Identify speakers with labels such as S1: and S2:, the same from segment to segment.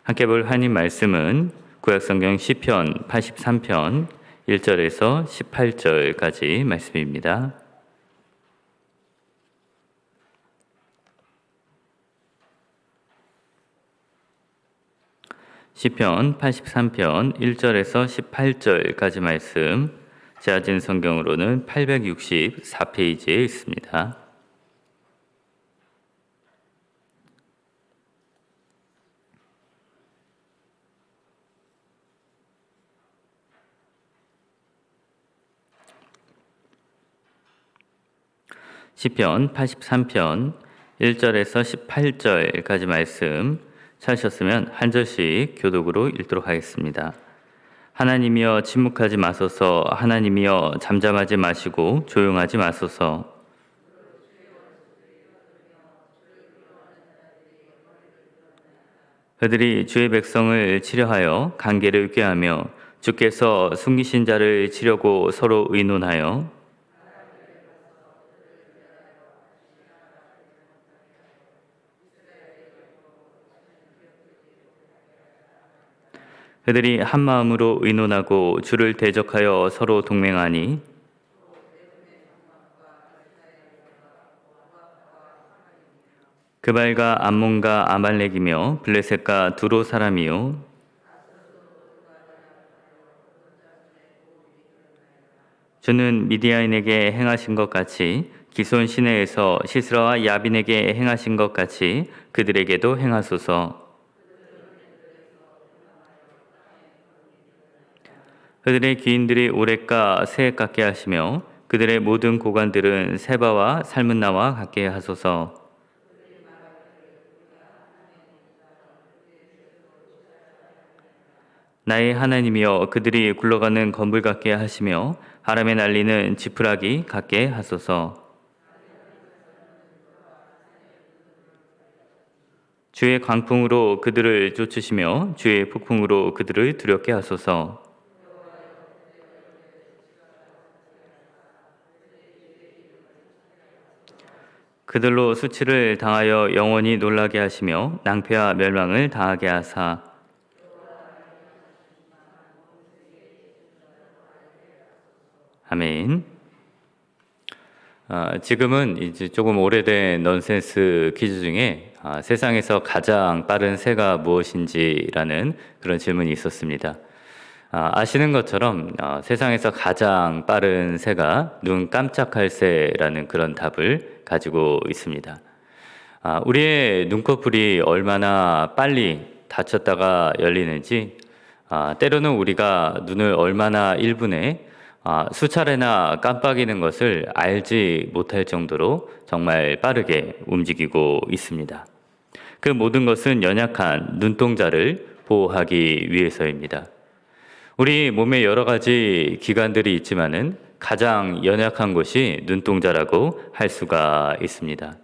S1: 함께 볼 하나님 말씀은 구약성경 시편 83편 1절에서 18절까지 말씀입니다. 시편 83편 1절에서 18절까지 말씀, 제아진 성경으로는 864페이지에 있습니다. 시편 83편 1절에서 18절까지 말씀 찾으셨으면 한 절씩 교독으로 읽도록 하겠습니다. 하나님이여 침묵하지 마소서. 하나님이여 잠잠하지 마시고 조용하지 마소서. 그들이 주의 백성을 치려하여 관계를 꾀하며 주께서 숨기신 자를 치려고 서로 의논하여 그들이 한 마음으로 의논하고 주를 대적하여 서로 동맹하니 그발과 암몬과 아말렉이며 블레셋과 두로 사람이요 주는 미디안에게 행하신 것 같이 기손 시내에서 시스라와 야빈에게 행하신 것 같이 그들에게도 행하소서. 그들의 귀인들이 오랫과 새에 같게 하시며 그들의 모든 고관들은 세바와 살문나와 같게 하소서. 나의 하나님이여 그들이 굴러가는 건불 같게 하시며 바람에 날리는 지푸라기 같게 하소서. 주의 광풍으로 그들을 쫓으시며 주의 폭풍으로 그들을 두렵게 하소서. 그들로 수치를 당하여 영원히 놀라게 하시며 낭패와 멸망을 당하게 하사 아멘. 지금은 이제 조금 오래된 넌센스 퀴즈 중에 세상에서 가장 빠른 새가 무엇인지라는 그런 질문이 있었습니다. 아시는 것처럼 세상에서 가장 빠른 새가 눈 깜짝할 새라는 그런 답을 가지고 있습니다. 우리의 눈꺼풀이 얼마나 빨리 닫혔다가 열리는지, 때로는 우리가 눈을 얼마나 1분에 수차례나 깜빡이는 것을 알지 못할 정도로 정말 빠르게 움직이고 있습니다. 그 모든 것은 연약한 눈동자를 보호하기 위해서입니다. 우리 몸에 여러 가지 기관들이 있지만은 가장 연약한 곳이 눈동자라고 할 수가 있습니다.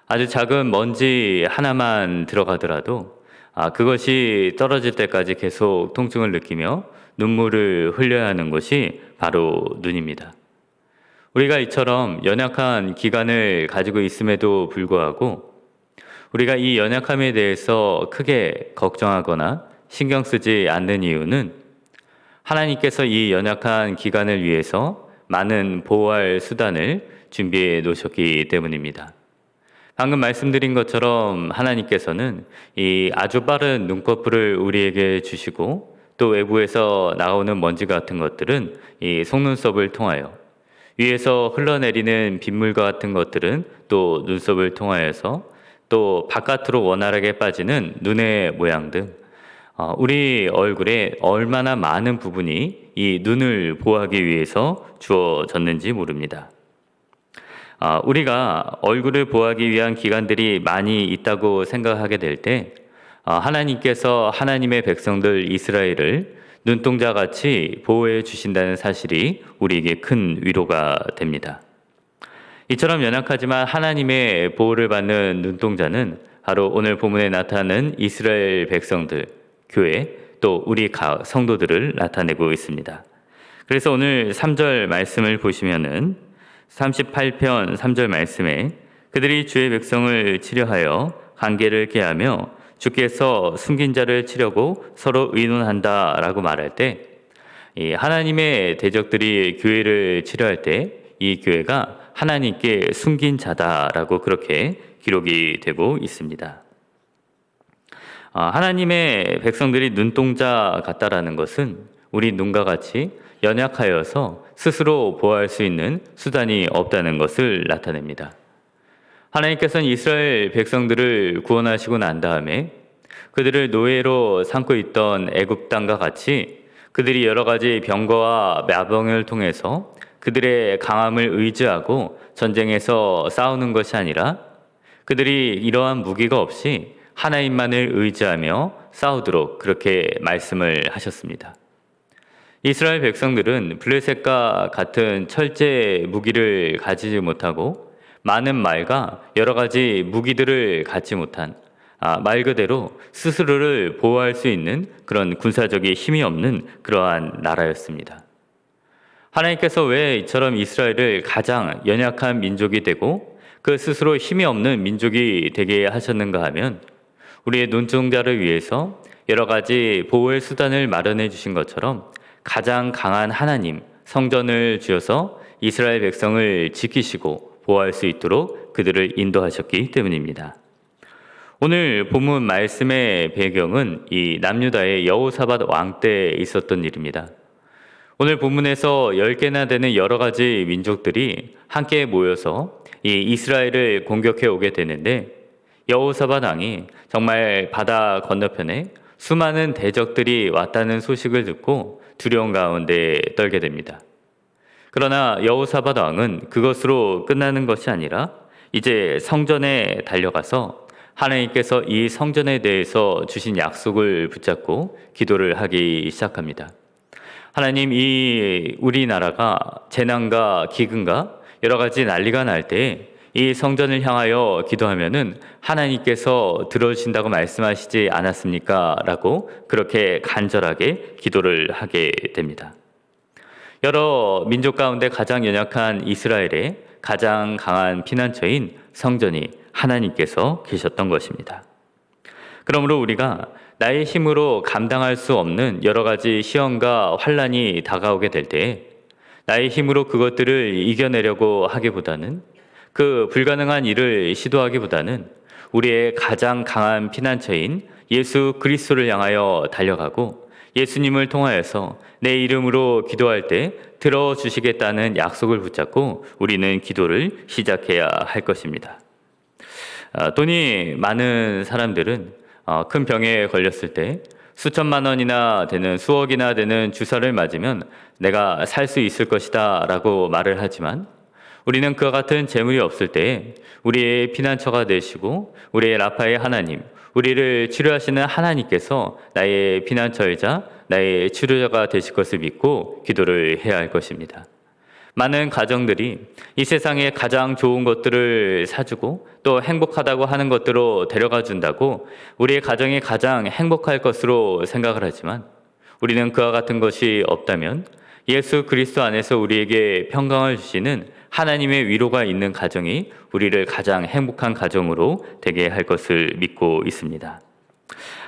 S1: 아주 작은 먼지 하나만 들어가더라도 그것이 떨어질 때까지 계속 통증을 느끼며 눈물을 흘려야 하는 곳이 바로 눈입니다. 우리가 이처럼 연약한 기관을 가지고 있음에도 불구하고 우리가 이 연약함에 대해서 크게 걱정하거나 신경 쓰지 않는 이유는 하나님께서 이 연약한 기관을 위해서 많은 보호할 수단을 준비해 놓으셨기 때문입니다. 방금 말씀드린 것처럼 하나님께서는 이 아주 빠른 눈꺼풀을 우리에게 주시고 또 외부에서 나오는 먼지 같은 것들은 이 속눈썹을 통하여, 위에서 흘러내리는 빗물과 같은 것들은 또 눈썹을 통하여서, 또 바깥으로 원활하게 빠지는 눈의 모양 등 우리 얼굴에 얼마나 많은 부분이 이 눈을 보호하기 위해서 주어졌는지 모릅니다. 우리가 얼굴을 보호하기 위한 기관들이 많이 있다고 생각하게 될 때 하나님께서 하나님의 백성들 이스라엘을 눈동자같이 보호해 주신다는 사실이 우리에게 큰 위로가 됩니다. 이처럼 연약하지만 하나님의 보호를 받는 눈동자는 바로 오늘 본문에 나타나는 이스라엘 백성들, 교회, 또 우리 성도들을 나타내고 있습니다. 그래서 오늘 3절 말씀을 보시면은 38편 3절 말씀에 그들이 주의 백성을 치려하여 관계를 깨하며 주께서 숨긴 자를 치려고 서로 의논한다라고 말할 때 이 하나님의 대적들이 교회를 치려할 때 이 교회가 하나님께 숨긴 자다라고 그렇게 기록이 되고 있습니다. 하나님의 백성들이 눈동자 같다라는 것은 우리 눈과 같이 연약하여서 스스로 보호할 수 있는 수단이 없다는 것을 나타냅니다. 하나님께서는 이스라엘 백성들을 구원하시고 난 다음에 그들을 노예로 삼고 있던 애굽 땅과 같이 그들이 여러 가지 병거와 마병을 통해서 그들의 강함을 의지하고 전쟁에서 싸우는 것이 아니라 그들이 이러한 무기가 없이 하나님만을 의지하며 싸우도록 그렇게 말씀을 하셨습니다. 이스라엘 백성들은 블레셋과 같은 철제 무기를 가지지 못하고 많은 말과 여러 가지 무기들을 갖지 못한 말 그대로 스스로를 보호할 수 있는 그런 군사적인 힘이 없는 그러한 나라였습니다. 하나님께서 왜 이처럼 이스라엘을 가장 연약한 민족이 되고 그 스스로 힘이 없는 민족이 되게 하셨는가 하면 우리의 눈동자를 위해서 여러 가지 보호의 수단을 마련해 주신 것처럼 가장 강한 하나님, 성전을 주셔서 이스라엘 백성을 지키시고 보호할 수 있도록 그들을 인도하셨기 때문입니다. 오늘 본문 말씀의 배경은 이 남유다의 여호사밧 왕 때 있었던 일입니다. 오늘 본문에서 10개나 되는 여러 가지 민족들이 함께 모여서 이 이스라엘을 공격해 오게 되는데 여호사밧 왕이 정말 바다 건너편에 수많은 대적들이 왔다는 소식을 듣고 두려움 가운데 떨게 됩니다. 그러나 여호사밧 왕은 그것으로 끝나는 것이 아니라 이제 성전에 달려가서 하나님께서 이 성전에 대해서 주신 약속을 붙잡고 기도를 하기 시작합니다. 하나님, 이 우리나라가 재난과 기근과 여러 가지 난리가 날 때 이 성전을 향하여 기도하면은 하나님께서 들어주신다고 말씀하시지 않았습니까? 라고 그렇게 간절하게 기도를 하게 됩니다. 여러 민족 가운데 가장 연약한 이스라엘의 가장 강한 피난처인 성전이 하나님께서 계셨던 것입니다. 그러므로 우리가 나의 힘으로 감당할 수 없는 여러 가지 시험과 환난이 다가오게 될 때 나의 힘으로 그것들을 이겨내려고 하기보다는 그 불가능한 일을 시도하기보다는 우리의 가장 강한 피난처인 예수 그리스도를 향하여 달려가고 예수님을 통하여서 내 이름으로 기도할 때 들어주시겠다는 약속을 붙잡고 우리는 기도를 시작해야 할 것입니다. 돈이 많은 사람들은 큰 병에 걸렸을 때 수천만 원이나 되는 수억이나 되는 주사를 맞으면 내가 살 수 있을 것이다 라고 말을 하지만 우리는 그와 같은 재물이 없을 때 우리의 피난처가 되시고 우리의 라파의 하나님, 우리를 치료하시는 하나님께서 나의 피난처이자 나의 치료자가 되실 것을 믿고 기도를 해야 할 것입니다. 많은 가정들이 이 세상에 가장 좋은 것들을 사주고 또 행복하다고 하는 것들로 데려가 준다고 우리의 가정이 가장 행복할 것으로 생각을 하지만 우리는 그와 같은 것이 없다면 예수 그리스도 안에서 우리에게 평강을 주시는 하나님의 위로가 있는 가정이 우리를 가장 행복한 가정으로 되게 할 것을 믿고 있습니다.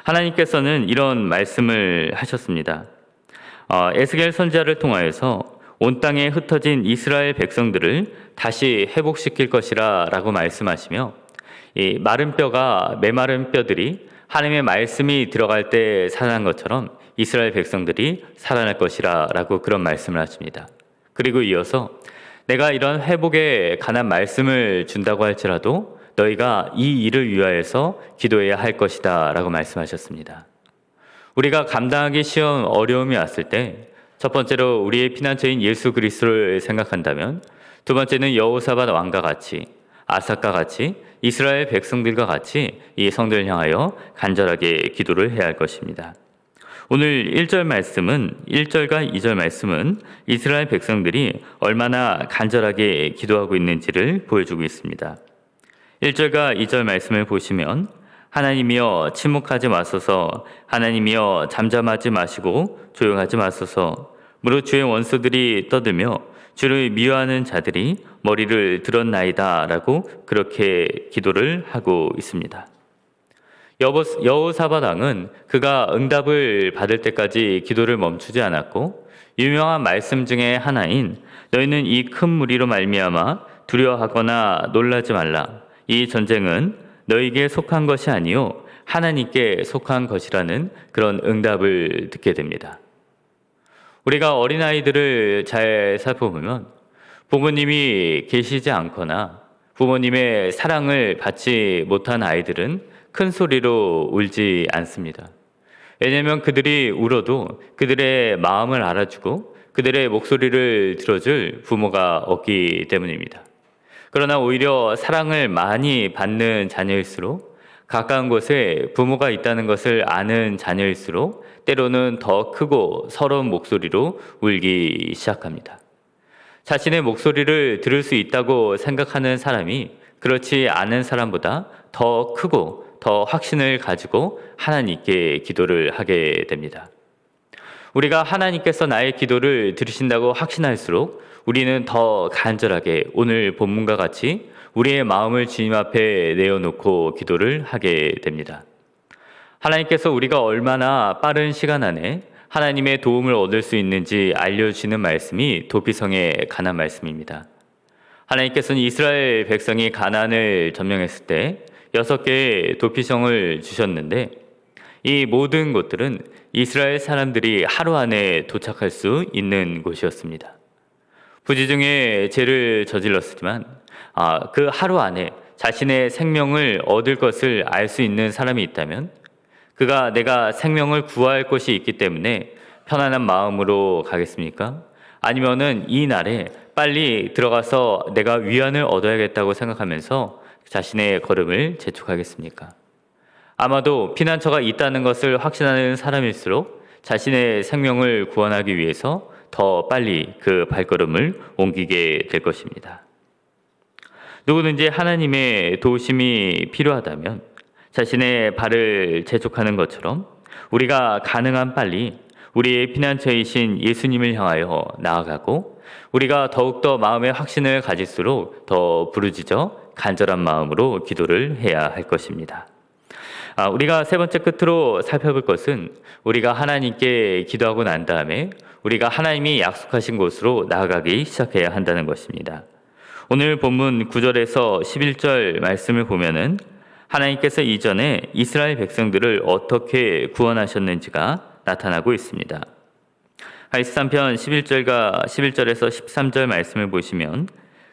S1: 하나님께서는 이런 말씀을 하셨습니다. 에스겔 선지자를 통하여서 온 땅에 흩어진 이스라엘 백성들을 다시 회복시킬 것이라 라고 말씀하시며 이 마른 뼈가 메마른 뼈들이 하나님의 말씀이 들어갈 때 살아난 것처럼 이스라엘 백성들이 살아날 것이라 라고 그런 말씀을 하십니다. 그리고 이어서 내가 이런 회복에 관한 말씀을 준다고 할지라도 너희가 이 일을 위하여서 기도해야 할 것이다 라고 말씀하셨습니다. 우리가 감당하기 쉬운 어려움이 왔을 때 첫 번째로 우리의 피난처인 예수 그리스도를 생각한다면 두 번째는 여호사밧 왕과 같이 아삭과 같이 이스라엘 백성들과 같이 이 성전을 향하여 간절하게 기도를 해야 할 것입니다. 오늘 1절 말씀은 1절과 2절 말씀은 이스라엘 백성들이 얼마나 간절하게 기도하고 있는지를 보여주고 있습니다. 1절과 2절 말씀을 보시면 하나님이여 침묵하지 마소서, 하나님이여 잠잠하지 마시고 조용하지 마소서, 무릇 주의 원수들이 떠들며 주를 미워하는 자들이 머리를 들었나이다 라고 그렇게 기도를 하고 있습니다. 여호사밧 왕은 그가 응답을 받을 때까지 기도를 멈추지 않았고 유명한 말씀 중에 하나인 너희는 이 큰 무리로 말미암아 두려워하거나 놀라지 말라. 이 전쟁은 너희에게 속한 것이 아니요 하나님께 속한 것이라는 그런 응답을 듣게 됩니다. 우리가 어린아이들을 잘 살펴보면 부모님이 계시지 않거나 부모님의 사랑을 받지 못한 아이들은 큰 소리로 울지 않습니다. 왜냐하면 그들이 울어도 그들의 마음을 알아주고 그들의 목소리를 들어줄 부모가 없기 때문입니다. 그러나 오히려 사랑을 많이 받는 자녀일수록 가까운 곳에 부모가 있다는 것을 아는 자녀일수록 때로는 더 크고 서러운 목소리로 울기 시작합니다. 자신의 목소리를 들을 수 있다고 생각하는 사람이 그렇지 않은 사람보다 더 크고 더 확신을 가지고 하나님께 기도를 하게 됩니다. 우리가 하나님께서 나의 기도를 들으신다고 확신할수록 우리는 더 간절하게 오늘 본문과 같이 우리의 마음을 주님 앞에 내어놓고 기도를 하게 됩니다. 하나님께서 우리가 얼마나 빠른 시간 안에 하나님의 도움을 얻을 수 있는지 알려주시는 말씀이 도피성에 관한 말씀입니다. 하나님께서는 이스라엘 백성이 가나안을 점령했을 때 6개의 도피성을 주셨는데 이 모든 곳들은 이스라엘 사람들이 하루 안에 도착할 수 있는 곳이었습니다. 부지 중에 죄를 저질렀지만 그 하루 안에 자신의 생명을 얻을 것을 알 수 있는 사람이 있다면 그가 내가 생명을 구할 곳이 있기 때문에 편안한 마음으로 가겠습니까? 아니면은 이 날에 빨리 들어가서 내가 위안을 얻어야겠다고 생각하면서 자신의 걸음을 재촉하겠습니까? 아마도 피난처가 있다는 것을 확신하는 사람일수록 자신의 생명을 구원하기 위해서 더 빨리 그 발걸음을 옮기게 될 것입니다. 누구든지 하나님의 도우심이 필요하다면 자신의 발을 재촉하는 것처럼 우리가 가능한 빨리 우리의 피난처이신 예수님을 향하여 나아가고 우리가 더욱더 마음의 확신을 가질수록 더 부르짖어 간절한 마음으로 기도를 해야 할 것입니다. 우리가 세 번째 끝으로 살펴볼 것은 우리가 하나님께 기도하고 난 다음에 우리가 하나님이 약속하신 곳으로 나아가기 시작해야 한다는 것입니다. 오늘 본문 9절에서 11절 말씀을 보면은 하나님께서 이전에 이스라엘 백성들을 어떻게 구원하셨는지가 나타나고 있습니다. 13편 11절에서 13절 말씀을 보시면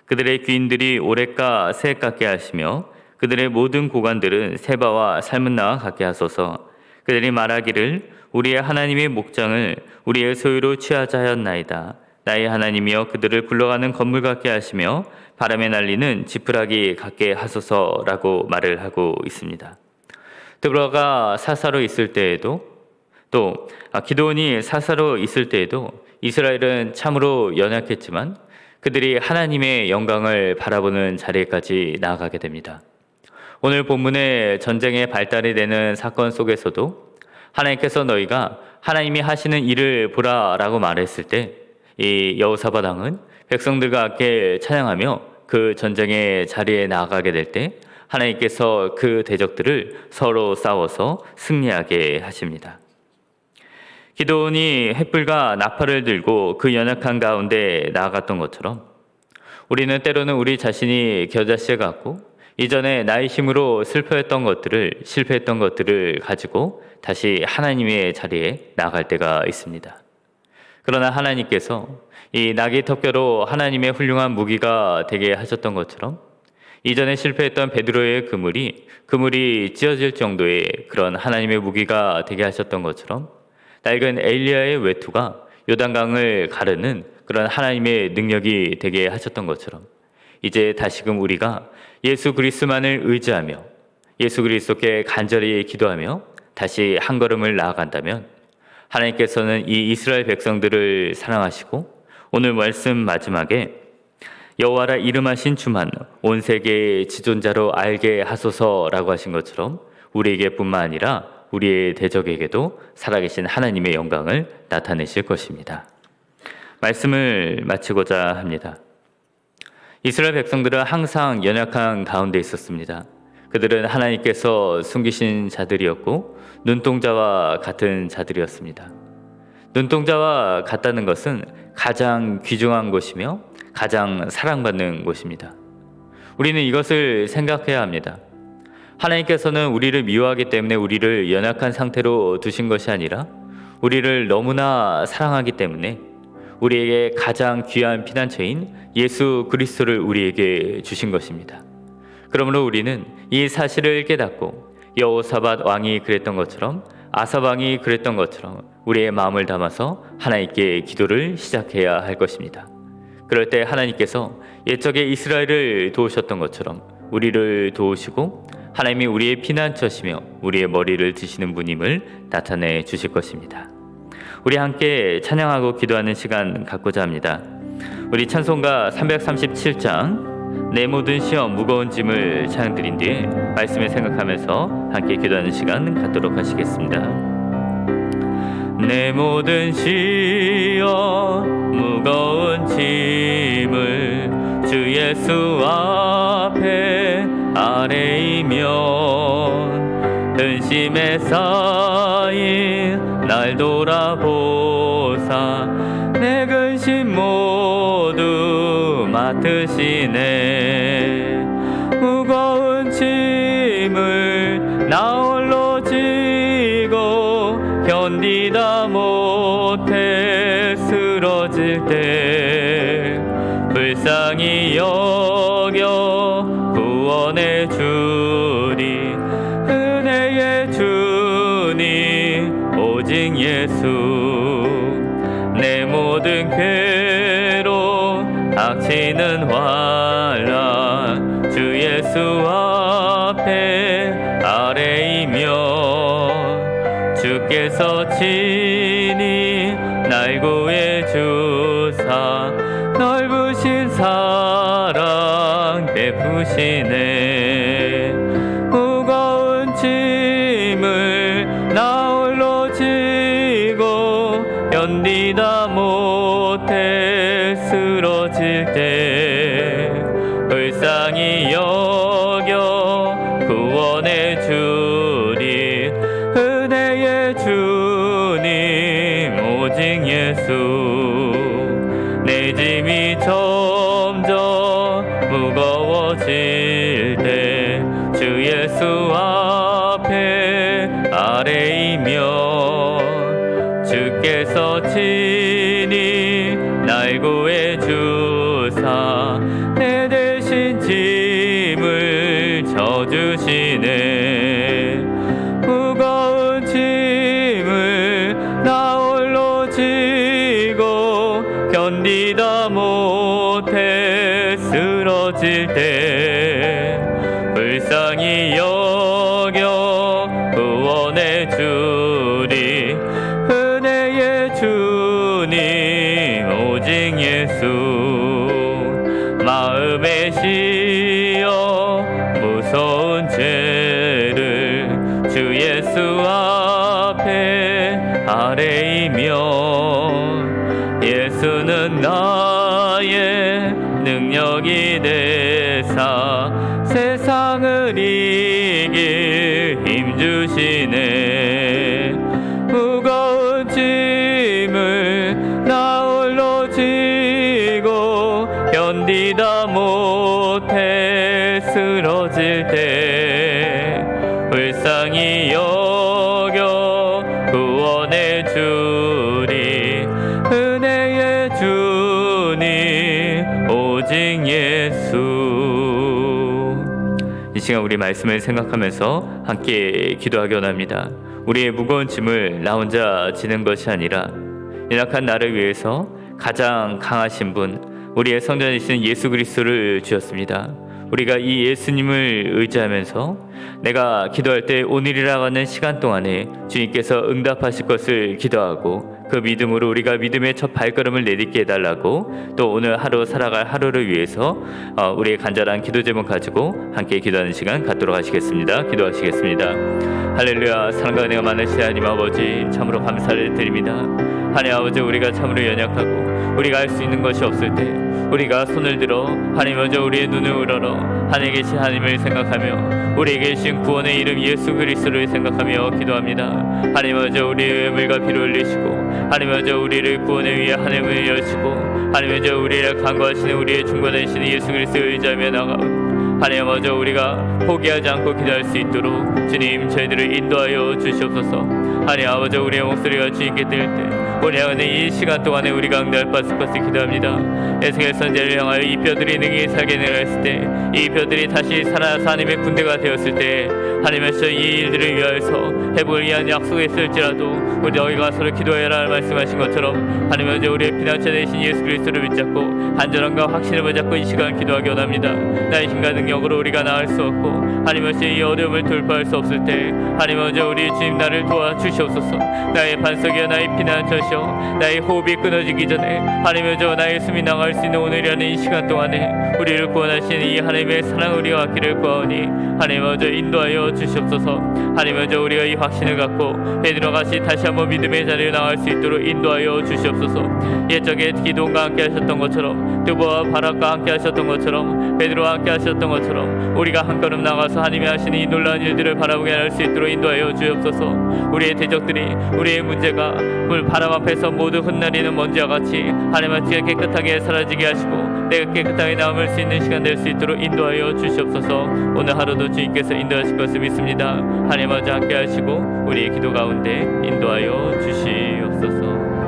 S1: 그들의 귀인들이 오랫가 새 같게 하시며 그들의 모든 고관들은 세바와 살문나와 같게 하소서. 그들이 말하기를 우리의 하나님의 목장을 우리의 소유로 취하자 하였나이다. 나의 하나님이여 그들을 굴러가는 건물 같게 하시며 바람에 날리는 지푸라기 같게 하소서라고 말을 하고 있습니다. 드보라가 사사로 있을 때에도 또 기드온이 사사로 있을 때에도 이스라엘은 참으로 연약했지만 그들이 하나님의 영광을 바라보는 자리까지 나아가게 됩니다. 오늘 본문의 전쟁의 발달이 되는 사건 속에서도 하나님께서 너희가 하나님이 하시는 일을 보라라고 말했을 때 이 여호사밧 왕은 백성들과 함께 찬양하며 그 전쟁의 자리에 나아가게 될 때 하나님께서 그 대적들을 서로 싸워서 승리하게 하십니다. 기드온이 횃불과 나팔을 들고 그 연약한 가운데 나아갔던 것처럼 우리는 때로는 우리 자신이 겨자씨 같고 이전에 나의 힘으로 실패했던 것들을 가지고 다시 하나님의 자리에 나아갈 때가 있습니다. 그러나 하나님께서 이 나귀 턱뼈로 하나님의 훌륭한 무기가 되게 하셨던 것처럼 이전에 실패했던 베드로의 그물이 찢어질 정도의 그런 하나님의 무기가 되게 하셨던 것처럼 낡은 엘리야의 외투가 요단강을 가르는 그런 하나님의 능력이 되게 하셨던 것처럼 이제 다시금 우리가 예수 그리스도만을 의지하며 예수 그리스도께 간절히 기도하며 다시 한 걸음을 나아간다면 하나님께서는 이 이스라엘 백성들을 사랑하시고 오늘 말씀 마지막에 여호와라 이름하신 주만 온 세계의 지존자로 알게 하소서라고 하신 것처럼 우리에게 뿐만 아니라 우리의 대적에게도 살아계신 하나님의 영광을 나타내실 것입니다. 말씀을 마치고자 합니다. 이스라엘 백성들은 항상 연약한 가운데 있었습니다. 그들은 하나님께서 숨기신 자들이었고 눈동자와 같은 자들이었습니다. 눈동자와 같다는 것은 가장 귀중한 곳이며 가장 사랑받는 곳입니다. 우리는 이것을 생각해야 합니다. 하나님께서는 우리를 미워하기 때문에 우리를 연약한 상태로 두신 것이 아니라 우리를 너무나 사랑하기 때문에 우리에게 가장 귀한 피난처인 예수 그리스도를 우리에게 주신 것입니다. 그러므로 우리는 이 사실을 깨닫고 여호사밧 왕이 그랬던 것처럼 아삽 왕이 그랬던 것처럼 우리의 마음을 담아서 하나님께 기도를 시작해야 할 것입니다. 그럴 때 하나님께서 옛적에 이스라엘을 도우셨던 것처럼 우리를 도우시고 하나님이 우리의 피난처시며 우리의 머리를 드시는 분임을 나타내 주실 것입니다. 우리 함께 찬양하고 기도하는 시간 갖고자 합니다. 우리 찬송가 337장 내 모든 시험 무거운 짐을 찬양드린 뒤에 말씀을 생각하면서 함께 기도하는 시간 갖도록 하시겠습니다. 내 모든 시험 무거운 짐을 주 예수 앞에 아뢰이면 근심에 쌓인 날 돌아보사 내 근심 모두 맡으시네. 무거운 짐을 나 홀로 지고 견디다 못해 쓰러질 때 불쌍히 여겨 구원해 주리. 은혜의 주님 오직 예수. 내 모든 괴로움 닥치는 환난 주 예수 앞에 아뢰이며 주께서 친히 날 구해 주사 넓으신 사랑 베푸시네. 무거운 짐을 나 홀로 지고 견디다 못해 쓰러질 때 불쌍히 여겨 구원해 주리. 은혜의 주님 오직 예수. 내 짐이 점점 무거워질 때 주 예수 앞에 아뢰이며 주께서 친히 날 구해 주사 내 대신 짐을 져주시네. 무거운 짐을 나 홀로 지고 견디다 못해 쓰러질 때 불쌍히 여겨 구원해 주리. 은혜의 주님 오직 예수. 마음의 시험 무서운 죄를 주 예수 앞에 아뢰이며 예수는 나의 능력이 되사 세상을 이길 힘 주시네. 무거운 짐을 나 홀로 지고 견디다 못해 쓰러질 때 불쌍히 여겨 구원해 주리. 은혜의 주님 오직 예수. 이 시간 우리 말씀을 생각하면서 함께 기도하기 원합니다. 우리의 무거운 짐을 나 혼자 지는 것이 아니라 연약한 나를 위해서 가장 강하신 분, 우리의 성전이신 예수 그리스도를 주셨습니다. 우리가 이 예수님을 의지하면서 내가 기도할 때 오늘이라고 하는 시간 동안에 주님께서 응답하실 것을 기도하고 그 믿음으로 우리가 믿음의 첫 발걸음을 내딛게 해달라고, 또 오늘 하루 살아갈 하루를 위해서 우리의 간절한 기도 제목 가지고 함께 기도하는 시간 갖도록 하시겠습니다. 기도하시겠습니다. 할렐루야. 사랑과 은혜가 많으신 하나님 아버지, 참으로 감사를 드립니다. 하나님 아버지, 우리가 참으로 연약하고 우리가 할 수 있는 것이 없을 때 우리가 손을 들어 하나님 먼저 우리의 눈을 우러러 하늘에 계신 하나님을 생각하며 우리에게 주신 구원의 이름 예수 그리스도를 생각하며 기도합니다. 하나님 먼저 우리의 의물과 피를 흘리시고 하나님 먼저 우리를 구원에 위해 하늘을 여시고 하나님 먼저 우리를 간구하시는 우리의 중보되시는 예수 그리스도를 의지하며 나가오. 하나님 먼저 우리가 포기하지 않고 기도할 수 있도록 주님 저희들을 인도하여 주시옵소서. 하나님 아버지, 우리의 목소리가 주님께 들릴 때 오늘 이 시간 동안에 우리가 응답할 바스바스 기도합니다. 에스겔 선지자를 향하여 이 뼈들이 능히 살게 내렸을 때, 이 뼈들이 다시 살아나서 하나님의 군대가 되었을 때 하나님께서 이 일들을 위하여서 회복을 위한 약속했을지라도 우리 너희가 서로 기도해라 말씀하신 것처럼 하나님 먼저 우리의 피난처 되신 예수 그리스도를 붙잡고 안전함과 확신을 붙잡고 이 시간 기도하기 원합니다. 나의 힘과 능력으로 우리가 나을 수 없고 하나님 먼저 이 어려움을 돌파할 수 없을 때 하나님 먼저 우리 주님 나를 도와주시옵소서. 나의 반석이여 나의 피난처시여 나의 호흡이 끊어지기 전에 하나님 먼저 나의 숨이 나갈 수 있는 오늘이라는 이 시간 동안에 우리를 구원하시는 이 하나님의 사랑 우리가 받기를 구하오니 하나님 먼저 인도하여 주시옵소서. 하나님 먼저 우리가 이 확신을 갖고 베드로같이 다시 한번 믿음의 자리에 나갈 수 있도록 인도하여 주시옵소서. 옛적에 기도원과 함께 하셨던 것처럼 두보와 바락과 함께 하셨던 것처럼 베드로와 함께 하셨던 것처럼 우리가 한 걸음 나가서 하나님이 하시는 이 놀라운 일들을 바라보게 할 수 있도록 인도하여 주옵소서. 우리의 대적들이 우리의 문제가 물 바람 앞에서 모두 흩날리는 먼지와 같이 하나님의 깨끗하게 사라지게 하시고 내가 깨끗하게 남을 수 있는 시간 될 수 있도록 인도하여 주시옵소서. 오늘 하루도 주님께서 인도하실 것을 믿습니다. 하나님 아버지 함께 하시고 우리의 기도 가운데 인도하여 주시옵소서.